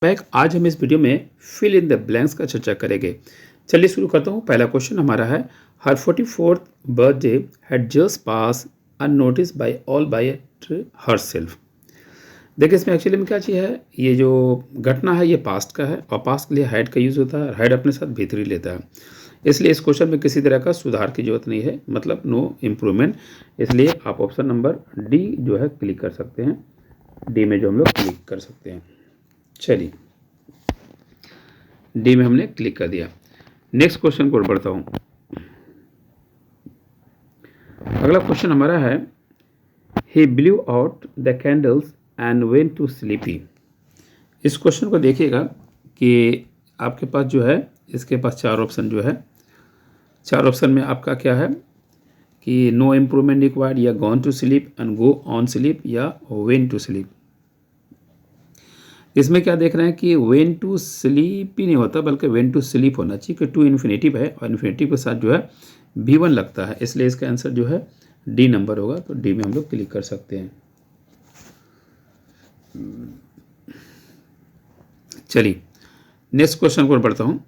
Back आज हम इस वीडियो में फिल इन द ब्लैंक्स का चर्चा करेंगे। चलिए शुरू करता हूँ। पहला क्वेश्चन हमारा है, her 44th birthday had just pass unnoticed by all by herself. देखिए इसमें एक्चुअली में क्या चीज़ है, ये जो घटना है ये पास्ट का है और पास्ट के लिए हैड का यूज़ होता है। हैड अपने साथ भीतरी लेता है, इसलिए इस क्वेश्चन में किसी तरह का सुधार की जरूरत नहीं है, मतलब नो इम्प्रूवमेंट। इसलिए आप ऑप्शन नंबर डी जो है क्लिक कर सकते हैं। डी में जो हम लोग क्लिक कर सकते हैं। चलिए डी में हमने क्लिक कर दिया। नेक्स्ट क्वेश्चन को बढ़ता हूँ। अगला क्वेश्चन हमारा है, he blew out the candles and went to sleepy. इस क्वेश्चन को देखिएगा कि आपके पास जो है, इसके पास चार ऑप्शन जो है, चार ऑप्शन में आपका क्या है कि नो इम्प्रूवमेंट रिक्वायर्ड, या gone to sleep and go on sleep, या वेन टू स्लीप। इसमें क्या देख रहे हैं कि वेन टू स्लीप ही नहीं होता, बल्कि वेन टू स्लीप होना चाहिए, कि टू इन्फिनेटिव है और इन्फिनेटिव के साथ जो है V1 लगता है, इसलिए इसका आंसर जो है डी नंबर होगा। तो डी में हम लोग क्लिक कर सकते हैं। चलिए नेक्स्ट क्वेश्चन को बढ़ता हूँ।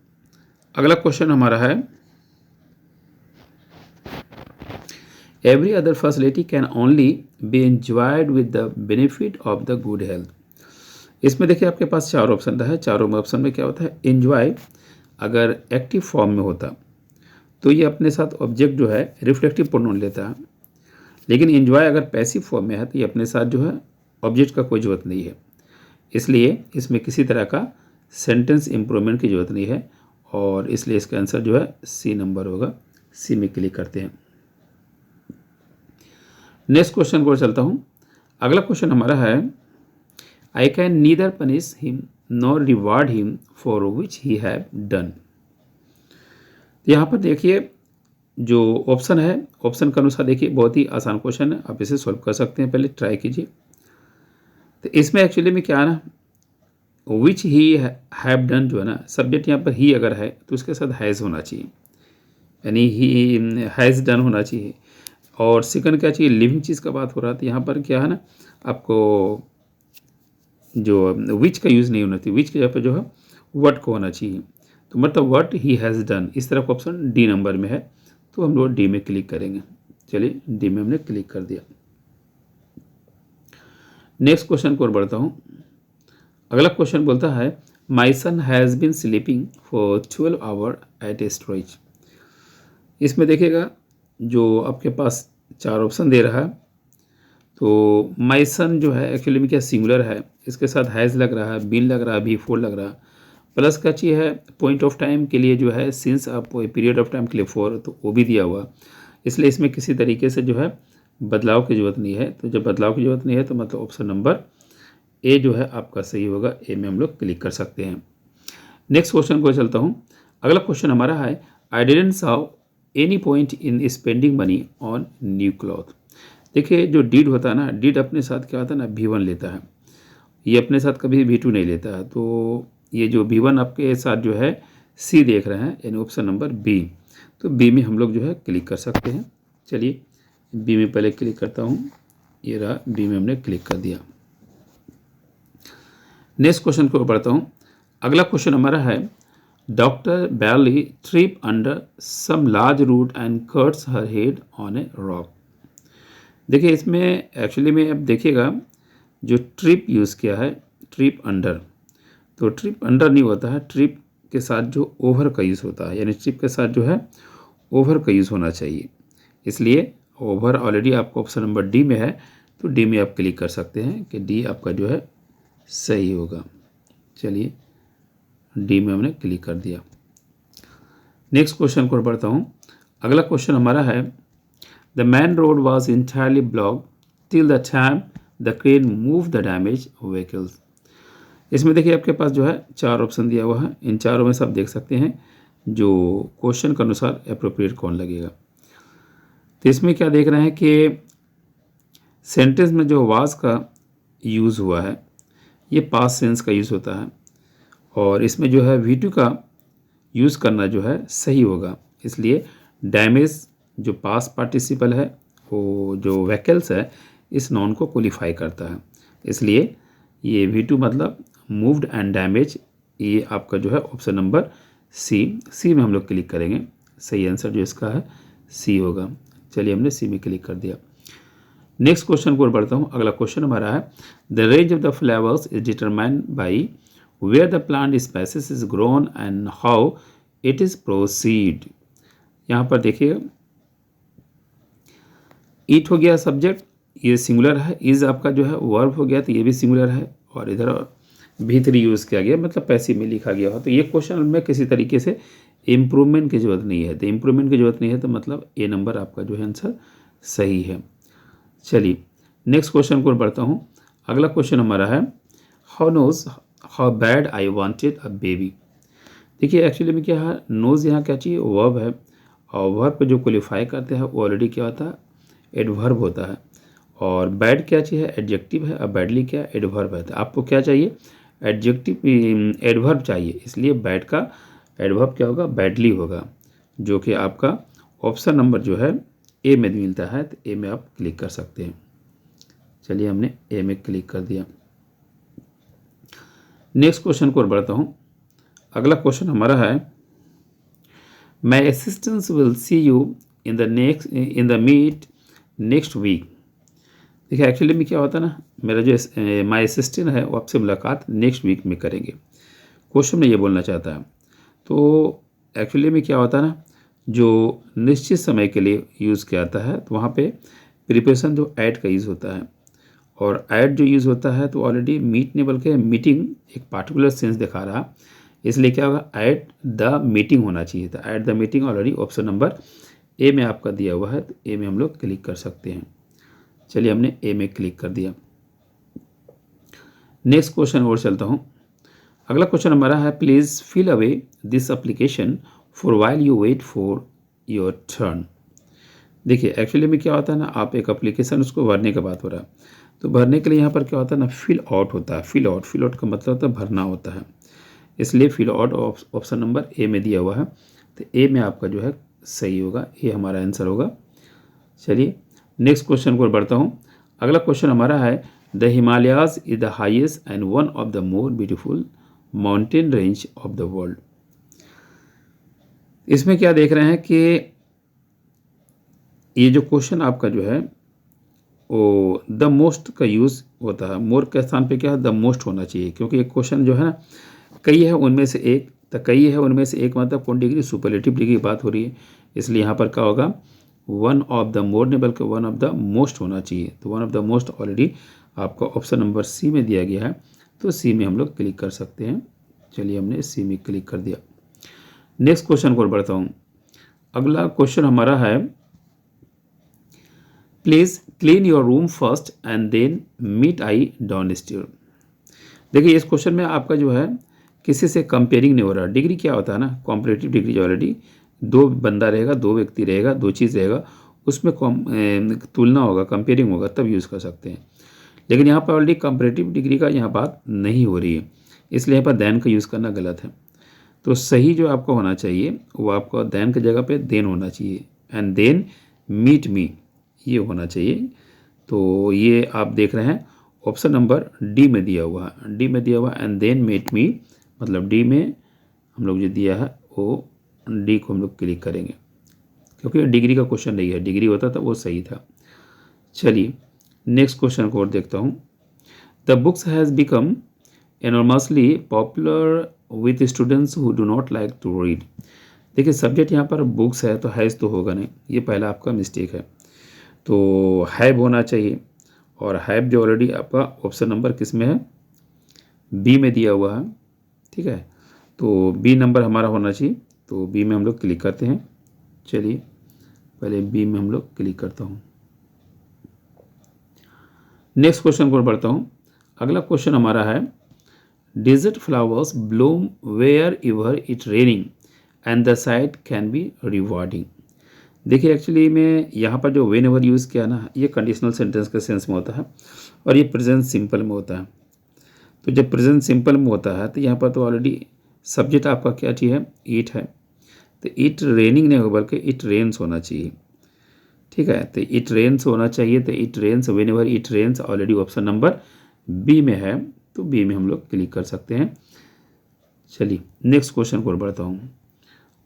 अगला क्वेश्चन हमारा है, every other facility can only be enjoyed with the benefit of the good health. इसमें देखिए आपके पास चार ऑप्शन है। चारों ऑप्शन में क्या होता है, एंजॉय अगर एक्टिव फॉर्म में होता तो ये अपने साथ ऑब्जेक्ट जो है रिफ्लेक्टिव प्रोनाउन लेता है, लेकिन एंजॉय अगर पैसिव फॉर्म में है तो ये अपने साथ जो है ऑब्जेक्ट का कोई ज़रूरत नहीं है, इसलिए इसमें किसी तरह का सेंटेंस इम्प्रूवमेंट की ज़रूरत नहीं है, और इसलिए इसका आंसर जो है सी नंबर होगा। सी में क्लिक करते हैं। नेक्स्ट क्वेश्चन को चलता हूँ। अगला क्वेश्चन हमारा है, I can neither punish him nor reward him for which he have done। यहाँ पर देखिए जो ऑप्शन है, ऑप्शन के अनुसार देखिए बहुत ही आसान क्वेश्चन है, आप इसे सॉल्व कर सकते हैं। पहले ट्राई कीजिए। तो इसमें एक्चुअली में क्या है ना, विच ही हैव डन जो है ना, सब्जेक्ट यहाँ पर ही अगर है तो उसके साथ हैज़ होना चाहिए, यानी ही हैज़ डन होना चाहिए। और सेकंड क्या चाहिए, लिविंग चीज़ का बात हो रहा था, यहाँ पर क्या है ना, आपको जो विच का यूज़ नहीं होना चाहिए, विच के जगह पर जो है व्हाट को होना चाहिए। तो मतलब व्हाट ही हैज़ डन, इस तरह का ऑप्शन डी नंबर में है, तो हम लोग डी में क्लिक करेंगे। चलिए डी में हमने क्लिक कर दिया। नेक्स्ट क्वेश्चन को बढ़ता हूँ। अगला क्वेश्चन बोलता है, my son has been sleeping for 12 hour at a stretch. इसमें देखिएगा जो आपके पास चार ऑप्शन दे रहा है, तो माई सन जो है एक्चुअली में क्या सिंगुलर है, इसके साथ हैज़ लग रहा है, बीन लग रहा है, V4 लग रहा है, प्लस का चीज़ है पॉइंट ऑफ टाइम के लिए जो है सिंस आप पीरियड ऑफ टाइम के लिए 4, तो वो भी दिया हुआ, इसलिए इसमें किसी तरीके से जो है बदलाव की ज़रूरत नहीं है। तो जब बदलाव की ज़रूरत नहीं है तो मतलब ऑप्शन नंबर ए जो है आपका सही होगा। ए में हम लोग क्लिक कर सकते हैं। नेक्स्ट क्वेश्चन को चलता हूँ। अगला क्वेश्चन हमारा है, I didn't saw any point in spending money on new cloth. देखिए जो डीड होता है ना, डीड अपने साथ क्या होता है ना, V1 लेता है, ये अपने साथ कभी V2 नहीं लेता है। तो ये जो V1 आपके साथ जो है सी देख रहे हैं, यानी ऑप्शन नंबर बी। तो बी में हम लोग जो है क्लिक कर सकते हैं। चलिए बी में पहले क्लिक करता हूँ, ये रहा, बी में हमने क्लिक कर दिया। नेक्स्ट क्वेश्चन को पढ़ता हूँ। अगला क्वेश्चन हमारा है, doctor Bailey trip under some large root and cuts her head on a rock. देखिए इसमें एक्चुअली में अब देखिएगा जो ट्रिप यूज़ किया है, ट्रिप अंडर, तो ट्रिप अंडर नहीं होता है, ट्रिप के साथ जो ओवर का यूज़ होता है, यानी ट्रिप के साथ जो है ओवर का यूज़ होना चाहिए, इसलिए ओवर ऑलरेडी आपको ऑप्शन नंबर डी में है, तो डी में आप क्लिक कर सकते हैं कि डी आपका जो है सही होगा। चलिए डी में हमने क्लिक कर दिया। नेक्स्ट क्वेश्चन को बढ़ता हूँ। अगला क्वेश्चन हमारा है, the main road was entirely block till the time the crane move the damage vehicles. इसमें देखिए आपके पास जो है चार ऑप्शन दिया हुआ है, इन चारों में से आप देख सकते हैं जो क्वेश्चन के अनुसार अप्रोप्रिएट कौन लगेगा। तो इसमें क्या देख रहे हैं कि सेंटेंस में जो वाज का यूज़ हुआ है ये पास्ट सेंस का यूज़ होता है, और इसमें जो है V2 का यूज़ करना जो है सही होगा, इसलिए डैमेज जो पास्ट पार्टिसिपल है वो जो व्हीकल्स है इस नॉन को क्वालिफाई करता है, इसलिए ये V2 मतलब मूव्ड एंड डैमेज, ये आपका जो है ऑप्शन नंबर सी में हम लोग क्लिक करेंगे। सही आंसर जो इसका है सी होगा। चलिए हमने सी में क्लिक कर दिया। नेक्स्ट क्वेश्चन को बढ़ता हूँ। अगला क्वेश्चन हमारा है the range of the flowers is determined by where the plant species is grown and how it is proceed. यहाँ पर देखिएगा ईट हो गया सब्जेक्ट, ये सिंगुलर है, इज आपका जो है वर्ब हो गया तो ये भी सिंगुलर है, और इधर भी3 यूज़ किया गया मतलब पैसिव में लिखा गया हो। तो ये क्वेश्चन में किसी तरीके से इम्प्रूवमेंट की ज़रूरत नहीं है, तो इम्प्रूवमेंट की ज़रूरत नहीं है तो मतलब ए नंबर आपका जो है आंसर सही है। चलिए नेक्स्ट क्वेश्चन को बढ़ता हूँ। अगला क्वेश्चन हमारा है how knows how bad I wanted a baby. देखिए एक्चुअली में क्या है, नोज यहाँ क्या चाहिए, वर्ब है, और वर्ब पे जो क्वालिफाई करते हैं वो ऑलरेडी क्या होता है, एडवर्ब होता है। और बैड क्या चाहिए, एडजेक्टिव है, और बैडली क्या एडवर्ब है। तो आपको क्या चाहिए, एडजेक्टिव एडवर्ब चाहिए, इसलिए बैड का एडवर्ब क्या होगा, बैडली होगा, जो कि आपका ऑप्शन नंबर जो है ए में मिलता है। तो ए में आप क्लिक कर सकते हैं। चलिए हमने ए में क्लिक कर दिया। नेक्स्ट क्वेश्चन को बढ़ता हूँ। अगला क्वेश्चन हमारा है my assistants will see you in the meet next week. देखिए एक्चुअली में क्या होता है ना, मेरा जो माई असिस्टेंट है वो आपसे मुलाकात नेक्स्ट वीक में करेंगे। क्वेश्चन में ये बोलना चाहता है। तो एक्चुअली में क्या होता है ना, जो निश्चित समय के लिए यूज़ किया जाता है तो वहाँ पे प्रिपरेशन जो ऐड का यूज़ होता है, और ऐड जो यूज़ होता है तो ऑलरेडी मीट नहीं बल्कि मीटिंग एक पार्टिकुलर सेंस दिखा रहा, इसलिए क्या होगा, ऐट द मीटिंग होना चाहिए था। At the meeting already option number A में आपका दिया हुआ है, तो ए में हम लोग क्लिक कर सकते हैं। चलिए हमने ए में क्लिक कर दिया। नेक्स्ट क्वेश्चन और चलता हूँ। अगला क्वेश्चन हमारा है please fill away this application for while you wait for your turn. देखिए एक्चुअली में क्या होता है ना, आप एक एप्लीकेशन उसको भरने का बात हो रहा है, तो भरने के लिए यहाँ पर क्या होता है ना, फिल आउट होता है। फिल आउट का मतलब होता है भरना होता है, इसलिए fill out option number A में दिया हुआ है, तो ए में आपका जो है सही होगा, ये हमारा आंसर होगा। चलिए नेक्स्ट क्वेश्चन को बढ़ता हूँ। अगला क्वेश्चन हमारा है the Himalayas is the highest and one of the more beautiful mountain range of the world. इसमें क्या देख रहे हैं कि ये जो क्वेश्चन आपका जो है वो द मोस्ट का यूज़ होता है, मोर के स्थान पे क्या है द मोस्ट होना चाहिए, क्योंकि एक क्वेश्चन जो है ना कई है उनमें से एक, तो कई है उनमें से एक मतलब कौन डिग्री, सुपरलेटिव डिग्री की बात हो रही है, इसलिए यहाँ पर क्या होगा, वन ऑफ द मोर नहीं बल्कि वन ऑफ द मोस्ट होना चाहिए। तो one of the most already आपका ऑप्शन नंबर सी में दिया गया है, तो सी में हम लोग क्लिक कर सकते हैं। चलिए हमने सी में क्लिक कर दिया। नेक्स्ट क्वेश्चन को बढ़ता हूँ। अगला क्वेश्चन हमारा है please clean your room first and then meet I downstair. देखिए इस क्वेश्चन में आपका जो है किसी से कंपेयरिंग नहीं हो रहा। डिग्री क्या होता है ना, कॉम्परेटिव डिग्री जो ऑलरेडी दो बंदा रहेगा, दो व्यक्ति रहेगा, दो चीज़ रहेगा, उसमें तुलना होगा, कंपेयरिंग होगा, तब यूज़ कर सकते हैं। लेकिन यहाँ पर ऑलरेडी कंपैरेटिव डिग्री का यहाँ बात नहीं हो रही है, इसलिए यहाँ पर देन का यूज़ करना गलत है। तो सही जो आपको होना चाहिए वो आपको देन की जगह पे देन होना चाहिए, एंड देन मीट मी ये होना चाहिए। तो ये आप देख रहे हैं ऑप्शन नंबर डी में दिया हुआ है, डी में दिया हुआ एंड देन मीट मी, मतलब डी में हम लोग जो दिया है वो डी को हम लोग क्लिक करेंगे, क्योंकि डिग्री का क्वेश्चन नहीं है, डिग्री होता था वो सही था। चलिए नेक्स्ट क्वेश्चन को और देखता हूँ। The books has become enormously popular with students who do not like to read. देखिए सब्जेक्ट यहाँ पर बुक्स है तो हैज़ तो होगा नहीं, ये पहला आपका मिस्टेक है, तो हैव होना चाहिए, और हैव जो ऑलरेडी आपका ऑप्शन नंबर किस में है, बी में दिया हुआ है, ठीक है, तो बी नंबर हमारा होना चाहिए, तो बी में हम लोग क्लिक करते हैं। चलिए पहले बी में हम लोग क्लिक करता हूँ। नेक्स्ट क्वेश्चन को बढ़ता हूँ। अगला क्वेश्चन हमारा है desert flowers bloom wherever it raining and the site can be rewarding. देखिए एक्चुअली में यहाँ पर जो वेन एवर यूज़ किया ना, ये कंडीशनल सेंटेंस के सेंस में होता है, और ये प्रेजेंट सिंपल में होता है। तो जब प्रेजेंट सिंपल में होता है तो यहाँ पर तो ऑलरेडी सब्जेक्ट आपका क्या चाहिए, ईट है, तो इट रेनिंग नहीं होगा बल्कि इट रेन्स होना चाहिए, ठीक है, तो इट रेन्स होना चाहिए, तो it rains whenever it rains already option number B में है, तो बी में हम लोग क्लिक कर सकते हैं। चलिए नेक्स्ट क्वेश्चन को बढ़ता हूँ।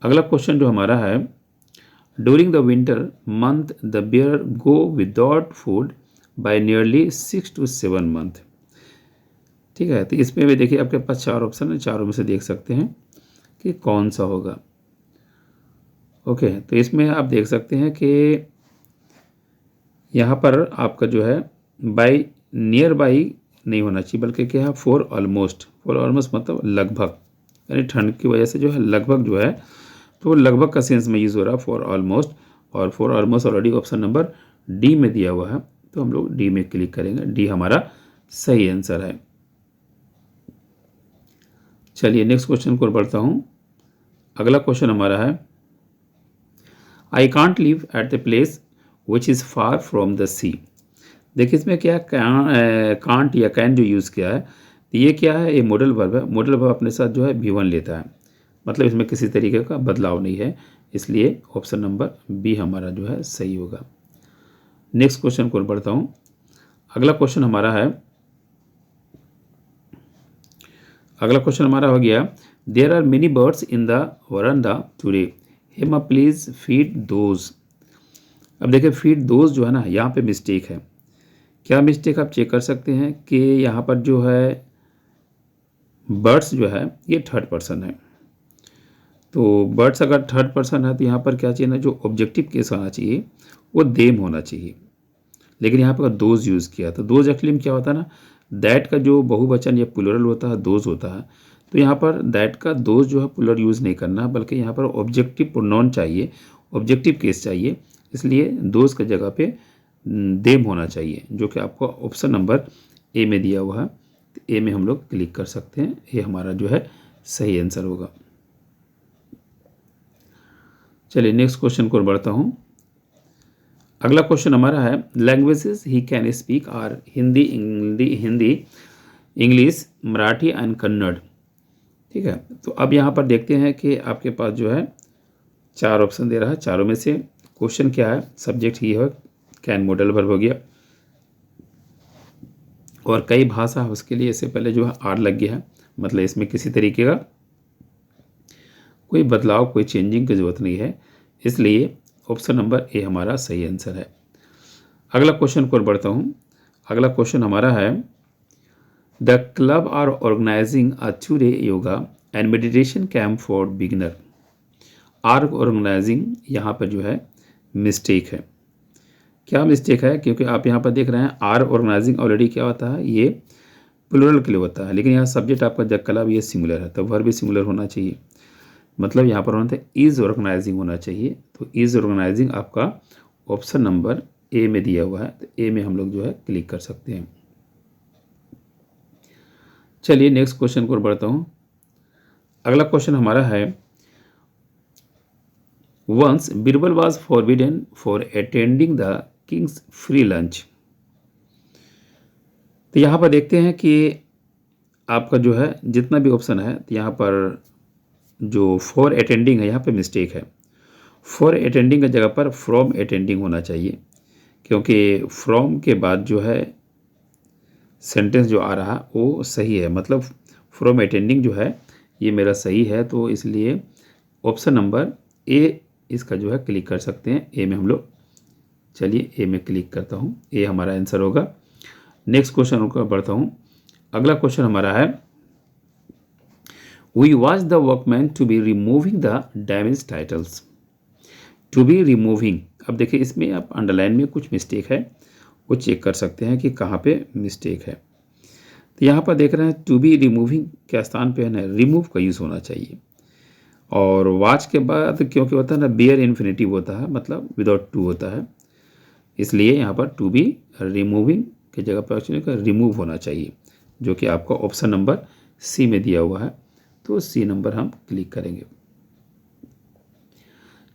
अगला क्वेश्चन जो हमारा है, during the winter month the bear go without food by nearly 6 to 7 month। ठीक है, तो इसमें भी देखिए आपके पास 4 ऑप्शन है, चारों में से देख सकते हैं कि कौन सा होगा। ओके, तो इसमें आप देख सकते हैं कि यहाँ पर आपका जो है बाई नियर बाई नहीं होना चाहिए, बल्कि क्या है फॉर ऑलमोस्ट। फॉर ऑलमोस्ट मतलब लगभग, यानी ठंड की वजह से जो है लगभग जो है, तो लगभग का सेंस में यूज़ हो रहा है फॉर ऑलमोस्ट। और for almost already option number D में दिया हुआ है, तो हम लोग डी में क्लिक करेंगे। डी हमारा सही आंसर है। चलिए नेक्स्ट क्वेश्चन को बढ़ता हूँ। अगला क्वेश्चन हमारा है, I can't live at the place which is far from the sea. देखिए इसमें क्या कांट या कैन जो यूज़ किया है, तो ये क्या है, ये मॉडल वर्ब है। मॉडल वर्ब अपने साथ जो है भी1 लेता है, मतलब इसमें किसी तरीके का बदलाव नहीं है, इसलिए ऑप्शन नंबर बी हमारा जो है सही होगा। नेक्स्ट क्वेश्चन को बढ़ता हूँ। अगला क्वेश्चन हमारा हो गया, there are many birds in the veranda today, Hema please feed those. अब देखिए फीड दोज जो है ना, यहाँ पे मिस्टेक है। क्या मिस्टेक आप चेक कर सकते हैं कि यहाँ पर जो है बर्ड्स जो है ये थर्ड पर्सन है। तो बर्ड्स अगर थर्ड पर्सन है तो यहाँ पर क्या चाहिए ना, जो ऑब्जेक्टिव केस आना चाहिए वो देम होना चाहिए, लेकिन यहाँ पर दोज यूज़ किया। तो दोज एक्चुअली में क्या होता है ना, दैट का जो बहुवचन या प्लूरल होता है दोज होता है। तो यहाँ पर दैट का दोज जो है प्लूरल यूज़ नहीं करना, बल्कि यहाँ पर ऑब्जेक्टिव प्रोनाउन चाहिए, ऑब्जेक्टिव केस चाहिए, इसलिए दोज की जगह पे देम होना चाहिए, जो कि आपको ऑप्शन नंबर ए में दिया हुआ है। तो ए में हम लोग क्लिक कर सकते हैं, ये हमारा जो है सही आंसर होगा। चलिए नेक्स्ट क्वेश्चन को बढ़ता हूँ। अगला क्वेश्चन हमारा है, languages he can speak are Hindi, English, Marathi and Kannada. ठीक है, तो अब यहाँ पर देखते हैं कि आपके पास जो है 4 ऑप्शन दे रहा है, चारों में से क्वेश्चन क्या है, सब्जेक्ट ही है, कैन मॉडल वर्ब हो गया, और कई भाषा है उसके लिए इससे पहले जो है आर लग गया है, मतलब इसमें किसी तरीके का कोई बदलाव, कोई चेंजिंग की जरूरत नहीं है, इसलिए ऑप्शन नंबर ए हमारा सही आंसर है। अगला क्वेश्चन को बढ़ता हूँ। अगला क्वेश्चन हमारा है, the club are organising a 2-day yoga and meditation camp for beginner. Are organising यहाँ पर जो है मिस्टेक है। क्या मिस्टेक है, क्योंकि आप यहाँ पर देख रहे हैं आर ऑर्गेनाइजिंग ऑलरेडी क्या होता है, ये प्लूरल के लिए होता है, लेकिन यहाँ सब्जेक्ट आपका द क्लब ये सिंगुलर है, तो वर्ब भी सिंगुलर होना चाहिए, मतलब यहाँ पर होना था इज़ ऑर्गेनाइजिंग होना चाहिए। तो इज़ ऑर्गेनाइजिंग आपका ऑप्शन नंबर ए में दिया हुआ है, तो ए में हम लोग जो है क्लिक कर सकते हैं। चलिए नेक्स्ट क्वेश्चन को बढ़ता हूँ। अगला क्वेश्चन हमारा है, once Birbal was forbidden for attending the king's free lunch. तो यहाँ पर देखते हैं कि आपका जो है जितना भी ऑप्शन है, तो यहाँ पर जो फॉर अटेंडिंग है यहाँ पे मिस्टेक है। फॉर अटेंडिंग की जगह पर फ्रॉम अटेंडिंग होना चाहिए, क्योंकि फ्रॉम के बाद जो है सेंटेंस जो आ रहा वो सही है, मतलब फ्रॉम अटेंडिंग जो है ये मेरा सही है, तो इसलिए ऑप्शन नंबर ए इसका जो है क्लिक कर सकते हैं। ए में हम लोग, चलिए ए में क्लिक करता हूँ, ए हमारा आंसर होगा। नेक्स्ट क्वेश्चन को बढ़ता हूँ। अगला क्वेश्चन हमारा है, we watch the workman to be removing the damage titles. To be removing, अब देखिए इसमें आप अंडरलाइन में कुछ मिस्टेक है, वो चेक कर सकते हैं कि कहाँ पे मिस्टेक है। तो यहाँ पर देख रहे हैं टू बी रिमूविंग के स्थान पे है ना रिमूव का यूज़ होना चाहिए, और वॉच के बाद क्योंकि होता है ना बियर इन्फिनेटिव होता है, मतलब विदाउट टू होता है, इसलिए यहाँ पर टू बी रिमूविंग की जगह पर एक्चुअली रिमूव होना चाहिए, जो कि आपका ऑप्शन नंबर सी में दिया हुआ है, तो सी नंबर हम क्लिक करेंगे।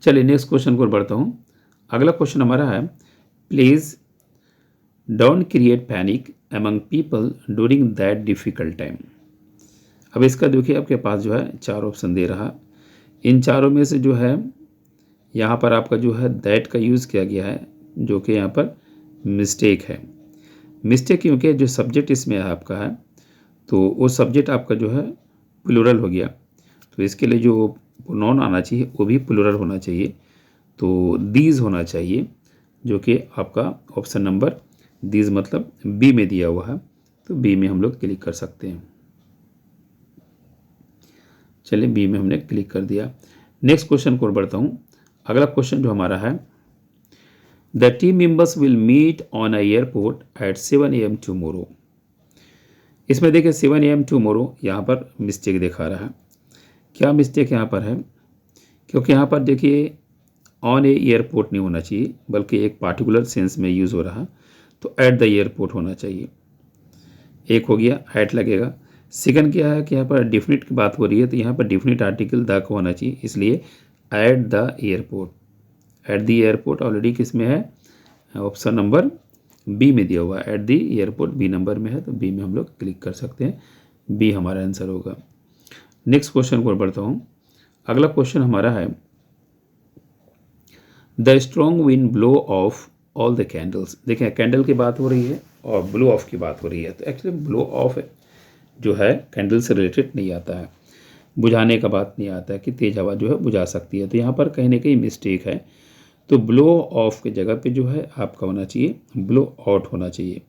चलिए नेक्स्ट क्वेश्चन को बढ़ता हूँ। अगला क्वेश्चन हमारा है, please don't create panic among people during that difficult time. अब इसका देखिए आपके पास जो है 4 ऑप्शन दे रहा, इन चारों में से जो है यहाँ पर आपका जो है दैट का यूज़ किया गया है, जो कि यहाँ पर मिस्टेक है। मिस्टेक क्योंकि जो सब्जेक्ट इसमें आपका है तो वो सब्जेक्ट आपका जो है प्लूरल हो गया। तो इसके लिए जो प्रोनाउन आना चाहिए वो भी प्लूरल होना चाहिए। तो दीज होना चाहिए, जो कि आपका ऑप्शन नंबर दीज मतलब बी में दिया हुआ है। तो बी में हम लोग क्लिक कर सकते हैं। चलिए बी में हमने क्लिक कर दिया। नेक्स्ट क्वेश्चन को बढ़ता हूँ। अगला क्वेश्चन जो हमारा है, the team members will meet on a airport at 7 AM tomorrow. इसमें देखिए 7 AM टुमारो यहाँ पर मिस्टेक दिखा रहा है। क्या मिस्टेक यहाँ पर है? क्योंकि यहाँ पर देखिए ऑन ए एयरपोर्ट नहीं होना चाहिए, बल्कि एक पार्टिकुलर सेंस में यूज़ हो रहा है। तो एट द एयरपोर्ट होना चाहिए। एक हो गया, एट लगेगा। सेकंड क्या है कि यहाँ पर डिफिनिट की बात हो रही है, तो यहाँ पर डिफिनिट आर्टिकल द को होना चाहिए, इसलिए eight the airport. Eight the airport already किस में है? ऑप्शन नंबर बी में दिया हुआ है। At the airport B number में है, तो बी में हम लोग क्लिक कर सकते हैं। बी हमारा आंसर होगा। नेक्स्ट क्वेश्चन को बढ़ता हूँ। अगला क्वेश्चन हमारा है, the strong wind blow of all the candles. देखिए कैंडल की बात हो रही है और ब्लो ऑफ की बात हो रही है। तो एक्चुअली ब्लो ऑफ जो है कैंडल से रिलेटेड नहीं आता है, बुझाने का बात नहीं आता है कि तेज़ हवा जो है बुझा सकती है। तो यहाँ पर कहीं ना कहीं मिस्टेक है। तो ब्लो ऑफ के जगह पे जो है आपका होना चाहिए ब्लो आउट होना चाहिए,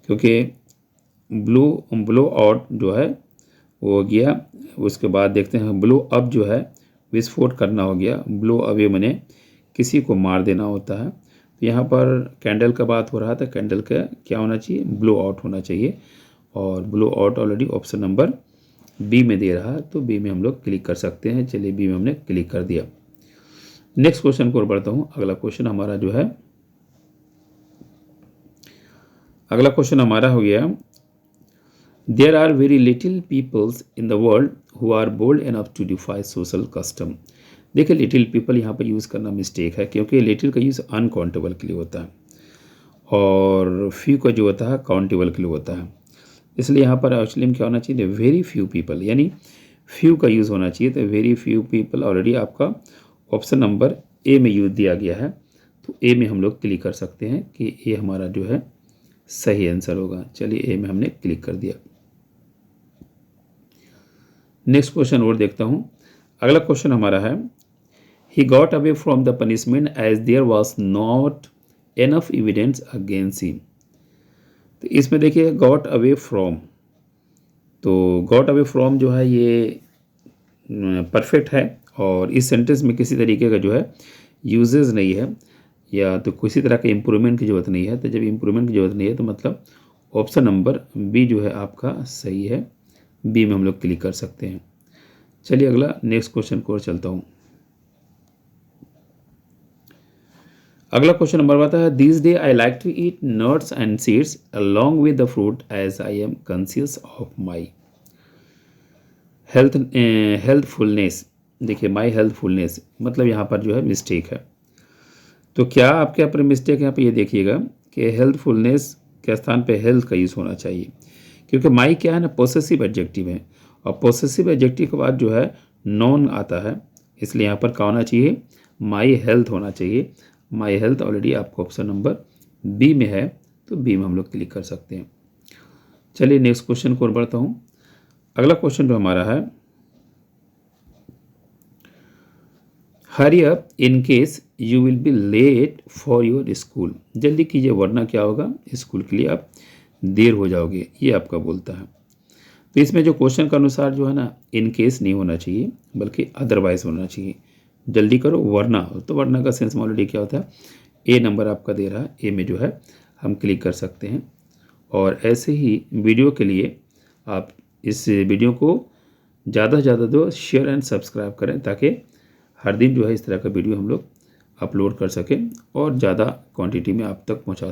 क्योंकि ब्लो आउट जो है वो हो गया। उसके बाद देखते हैं ब्लो अप जो है विस्फोट करना हो गया। ब्लो अवे मने किसी को मार देना होता है। तो यहाँ पर कैंडल का बात हो रहा था, कैंडल का क्या होना चाहिए? ब्लो आउट होना चाहिए। और blow out already option number B में दे रहा है, तो बी में हम लोग क्लिक कर सकते हैं। चलिए बी में हमने क्लिक कर दिया। नेक्स्ट क्वेश्चन को बढ़ता हूँ। अगला क्वेश्चन हमारा जो है, अगला क्वेश्चन हमारा हो गया, there are very little peoples in the world who are bold enough to defy social custom. देखिए लिटिल पीपल यहाँ पर यूज़ करना मिस्टेक है, क्योंकि लिटिल का यूज़ अनकाउंटेबल के लिए होता है और फ्यू का जो होता है काउंटेबल के लिए होता है। इसलिए यहाँ पर एक्चुअली में क्या होना चाहिए? वेरी फ्यू पीपल, यानी फ्यू का यूज़ होना चाहिए। तो वेरी फ्यू पीपल ऑलरेडी आपका ऑप्शन नंबर ए में यूज़ दिया गया है। तो ए में हम लोग क्लिक कर सकते हैं कि ए हमारा जो है सही आंसर होगा। चलिए ए में हमने क्लिक कर दिया। नेक्स्ट क्वेश्चन और देखता हूँ। अगला क्वेश्चन हमारा है, he got away from the punishment as there was not enough evidence against him. तो इसमें देखिए गॉट अवे फ्रॉम, तो गॉट अवे फ्रॉम जो है ये परफेक्ट है और इस सेंटेंस में किसी तरीके का जो है यूजेस नहीं है, या तो किसी तरह के इम्प्रूवमेंट की ज़रूरत नहीं है। तो जब इम्प्रूवमेंट की ज़रूरत नहीं है तो मतलब ऑप्शन नंबर बी जो है आपका सही है। बी में हम लोग क्लिक कर सकते हैं। चलिए अगला नेक्स्ट क्वेश्चन को और चलता हूँ। अगला क्वेश्चन नंबर आता है, this day I like to eat nuts and seeds along with the fruit as I am conscious of my healthfulness. देखिए माई हेल्थफुलनेस मतलब यहाँ पर जो है मिस्टेक है। तो क्या आपके यहाँ पर मिस्टेक यहाँ पे ये देखिएगा कि हेल्थफुलनेस के स्थान पे हेल्थ का यूज़ होना चाहिए, क्योंकि माई क्या है ना पॉसेसिव एडजेक्टिव है और पॉसेसिव एडजेक्टिव के बाद जो है नॉन आता है। इसलिए यहाँ पर क्या होना चाहिए? माई हेल्थ होना चाहिए। माई हेल्थ ऑलरेडी आपको ऑप्शन नंबर बी में है, तो बी में हम लोग क्लिक कर सकते हैं। चलिए नेक्स्ट क्वेश्चन को बढ़ता हूँ। अगला क्वेश्चन जो हमारा है, hurry up in case you will be late for your school. जल्दी कीजिए वरना क्या होगा? स्कूल के लिए आप देर हो जाओगे, ये आपका बोलता है। तो इसमें जो क्वेश्चन के अनुसार जो है ना इन केस नहीं होना चाहिए, बल्कि अदरवाइज होना चाहिए। जल्दी करो वरना, तो वरना का सेंस ऑलरेडी क्या होता है? ए नंबर आपका दे रहा है, ए में जो है हम क्लिक कर सकते हैं। और ऐसे ही वीडियो के लिए आप इस वीडियो को ज़्यादा से ज़्यादा दो शेयर एंड सब्सक्राइब करें, ताकि हर दिन जो है इस तरह का वीडियो हम लोग अपलोड कर सकें और ज़्यादा क्वांटिटी में आप तक पहुंचा